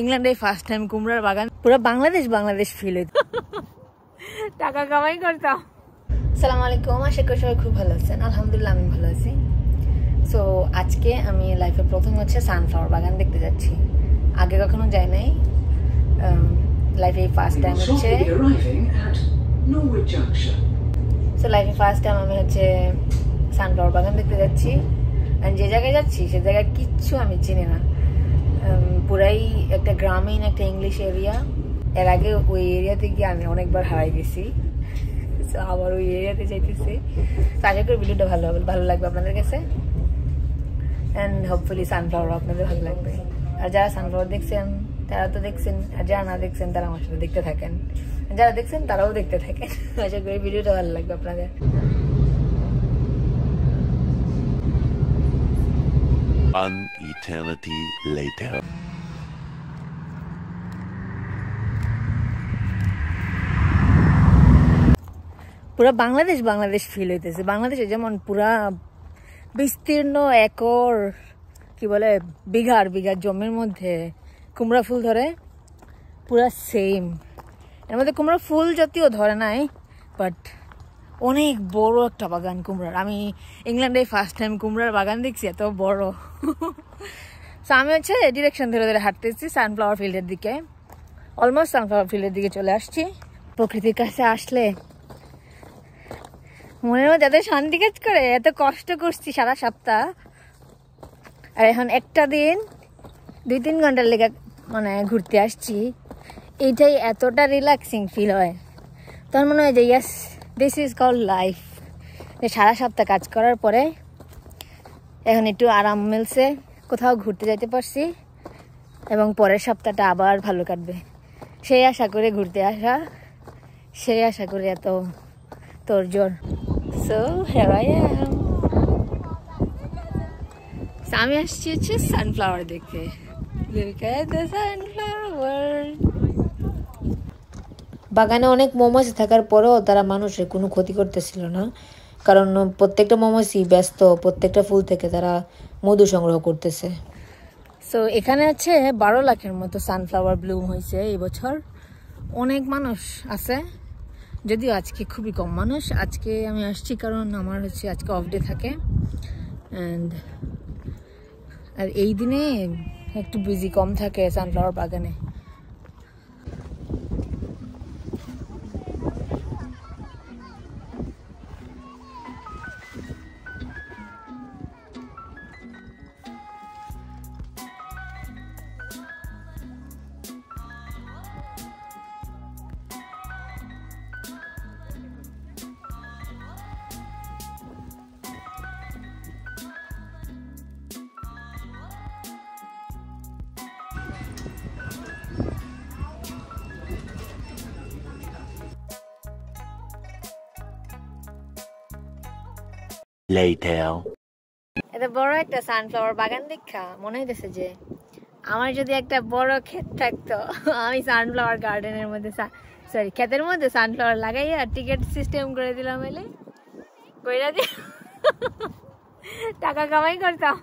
ইংল্যান্ডে first time কুমড়ার বাগান, পুরো বাংলাদেশ ফিল হইত, টাকা কামাই করতাম। আসসালামু আলাইকুম, আশা করি সবাই খুব ভালো আছেন। আলহামদুলিল্লাহ আমি ভালো আছি। সো আজকে আমি লাইফে প্রথম হচ্ছে সানফ্লাওয়ার বাগান দেখতে যাচ্ছি। আগে কখনো যাই নাই, লাইফে ফার্স্ট টাইম হচ্ছে। সো লাইফে ফার্স্ট টাইম আমি হচ্ছে সানফ্লাওয়ার বাগান দেখতে যাচ্ছি। আর যে জায়গায় যাচ্ছি সে জায়গায় কিচ্ছু আমি চিনি না, পুরাই একটা গ্রামীণ একটা ইংলিশ এরিয়া। এর আগে ওই এরিয়াতে গিয়ে আমি অনেকবার হারাই গেছি, সো আবার ওই এরিয়াতে যাইতেছি। তো আশা করি ভিডিওটা ভালো লাগবে আপনাদের কাছে, অ্যান্ড হোপফুলি সানফ্লাওয়ার আপনাদের ভালো লাগবে। আর যারা সানফ্লাওয়ার দেখছেন তারা তো দেখছেন, আর যারা না দেখছেন তারা আমার সাথে দেখতে থাকেন, যারা দেখছেন তারাও দেখতে থাকেন। আশা করি ভিডিওটা ভালো লাগবে আপনাদের। An eternity later. পুরা বাংলাদেশ ফিল হইতেছে। বাংলাদেশে যেমন পুরা বিস্তীর্ণ একর কি বলে বিঘার জমির মধ্যে কুমড়া ফুল ধরে, পুরা সেম। এর মধ্যে কুমড়া ফুল জাতীয় ধরে নাই, বাট অনেক বড় একটা বাগান কুমড়ার। আমি ইংল্যান্ডে ফার্স্ট টাইম কুমড়ার বাগান দেখছি এত বড়। সো আমি হচ্ছে ডিরেকশন ধরে ধরে হাঁটতেছি সানফ্লাওয়ার ফিল্ডের দিকে। অলমোস্ট সানফ্লাওয়ার ফিল্ডের দিকে চলে আসছি। প্রকৃতির কাছে আসলে মনের মধ্যে এত শান্তি কাজ করে। এত কষ্ট করছি সারা সপ্তাহ, আর এখন একটা দিন 2-3 ঘন্টার লেগে মানে ঘুরতে আসছি। এইটাই এতটা রিল্যাক্সিং ফিল হয়, তখন মনে হয় যে ইয়াস, দিস ইজ কল্ড লাইফ। সারা সপ্তাহ কাজ করার পরে এখন একটু আরাম মিলছে, কোথাও ঘুরতে যেতে পারছি, এবং পরের সপ্তাহটা আবার ভালো কাটবে সেই আশা করে ঘুরতে আসা, সেই আশা করে এত তোড়জোড়। So here I am. আমি আসছি হচ্ছে সানফ্লাওয়ার দেখতে। Look at the sunflower. বাগানে অনেক মৌমাছি থাকার পরেও তারা মানুষের কোনো ক্ষতি করতেছিল না, কারণ প্রত্যেকটা মৌমাছি ব্যস্ত, প্রত্যেকটা ফুল থেকে তারা মধু সংগ্রহ করতেছে। সো এখানে হচ্ছে 12 লাখের মতো সানফ্লাওয়ার ব্লুম হয়েছে এই বছর। অনেক মানুষ আছে, যদিও আজকে খুবই কম মানুষ। আজকে আমি আসছি কারণ আমার হচ্ছে আজকে অফ ডে থাকে, আর এই দিনে একটু বিজি কম থাকে সানফ্লাওয়ার বাগানে। Later. এত বড় একটা সানফ্লাওয়ার বাগান দেখা মনে হইতেছে যে আমার যদি একটা বড় ক্ষেত থাকতো, আমি সানফ্লাওয়ার গার্ডেনের মধ্যে সরি ক্ষেতের মধ্যে সানফ্লাওয়ার লাগাইয়া টিকিট সিস্টেম করে দিলাম, এলে কইরা দিয়ে টাকা কামাই করতাম।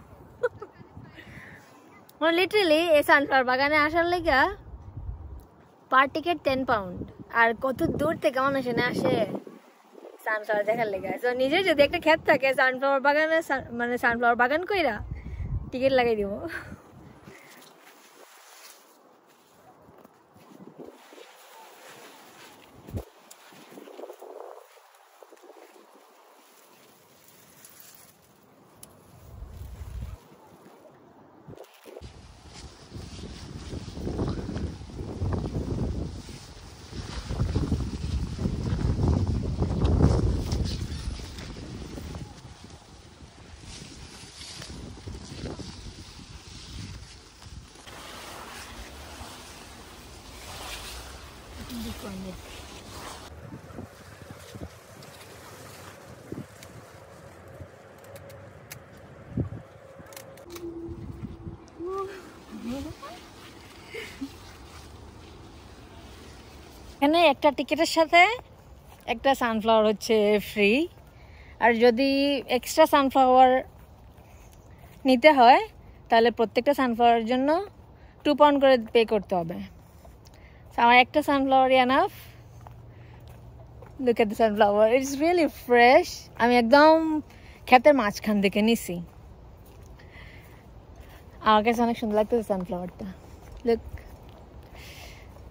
লিটারালি এই সানফ্লাওয়ার বাগানে আসার লেগা পার টিকিট 10 পাউন্ড। আর কত দূর থেকে মানুষ এনে আসে সানফ্লাওয়ার দেখার লেগে। তো নিজের যদি একটা ক্ষেত থাকে সানফ্লাওয়ার বাগানে, মানে সানফ্লাওয়ার বাগান কইরা টিকিট লাগাই দিব। এখানে একটা টিকিটের সাথে একটা সানফ্লাওয়ার হচ্ছে ফ্রি, আর যদি এক্সট্রা সানফ্লাওয়ার নিতে হয় তাহলে প্রত্যেকটা সানফ্লাওয়ারের জন্য £2 করে পে করতে হবে। আমার একটা সানফ্লাওয়ারই enough. Look at the sunflower, it's really fresh. আমি একদম ক্ষেতের মাঝখান থেকে নিছি। আমার কাছে অনেক সুন্দর লাগতেছে সানফ্লাওয়ারটা। লুক,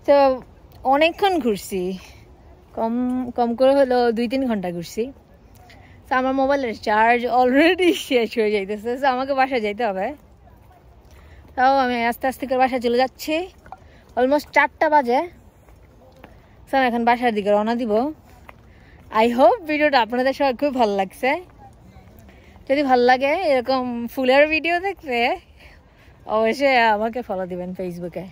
তো অনেকক্ষণ ঘুরছি, কম কম করে হলো 2-3 ঘন্টা ঘুরছি। তো আমার মোবাইলের চার্জ অলরেডি শেষ হয়ে যাইতেছে, তো আমাকে বাসায় যাইতে হবে। তাও আমি আস্তে আস্তে করে বাসায় চলে যাচ্ছি। অলমোস্ট 4টা বাজে। তো আমি এখন বাসার দিকে রওনা দিব। আই হোপ ভিডিওটা আপনাদের সবাই খুব ভালো লাগছে। যদি ভালো লাগে এরকম ফুলের ভিডিও দেখতে অবশ্যই আমাকে ফলো দিবেন ফেসবুকে।